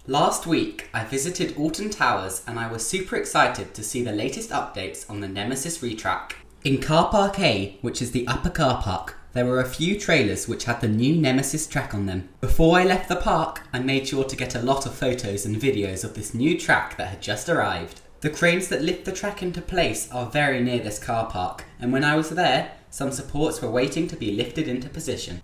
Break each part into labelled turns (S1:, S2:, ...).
S1: Last week, I visited Alton Towers and I was super excited to see the latest updates on the Nemesis Retrack. In Car Park A, which is the upper car park, there were a few trailers which had the new Nemesis track on them. Before I left the park, I made sure to get a lot of photos and videos of this new track that had just arrived. The cranes that lift the track into place are very near this car park, and when I was there, some supports were waiting to be lifted into position.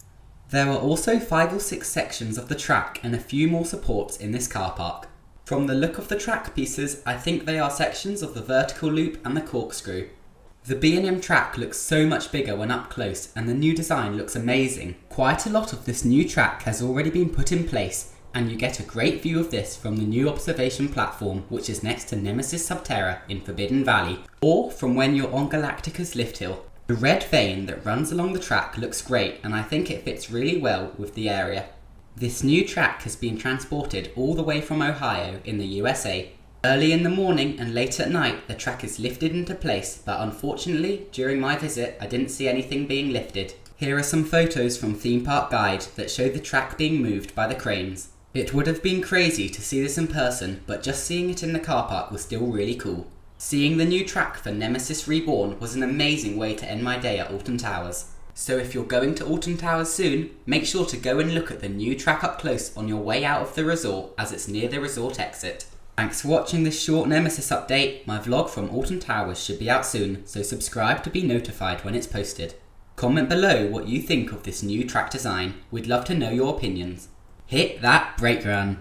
S1: There were also 5 or 6 sections of the track and a few more supports in this car park. From the look of the track pieces, I think they are sections of the vertical loop and the corkscrew. The B&M track looks so much bigger when up close and the new design looks amazing. Quite a lot of this new track has already been put in place and you get a great view of this from the new observation platform which is next to Nemesis Subterra in Forbidden Valley, or from when you're on Galactica's lift hill. The red vein that runs along the track looks great and I think it fits really well with the area. This new track has been transported all the way from Ohio in the USA. Early in the morning and late at night the track is lifted into place, but unfortunately during my visit I didn't see anything being lifted. Here are some photos from Theme Park Guide that show the track being moved by the cranes. It would have been crazy to see this in person, but just seeing it in the car park was still really cool. Seeing the new track for Nemesis Reborn was an amazing way to end my day at Alton Towers. So if you're going to Alton Towers soon, make sure to go and look at the new track up close on your way out of the resort as it's near the resort exit. Thanks for watching this short Nemesis update. My vlog from Alton Towers should be out soon, so subscribe to be notified when it's posted. Comment below what you think of this new track design. We'd love to know your opinions. Hit that brake run.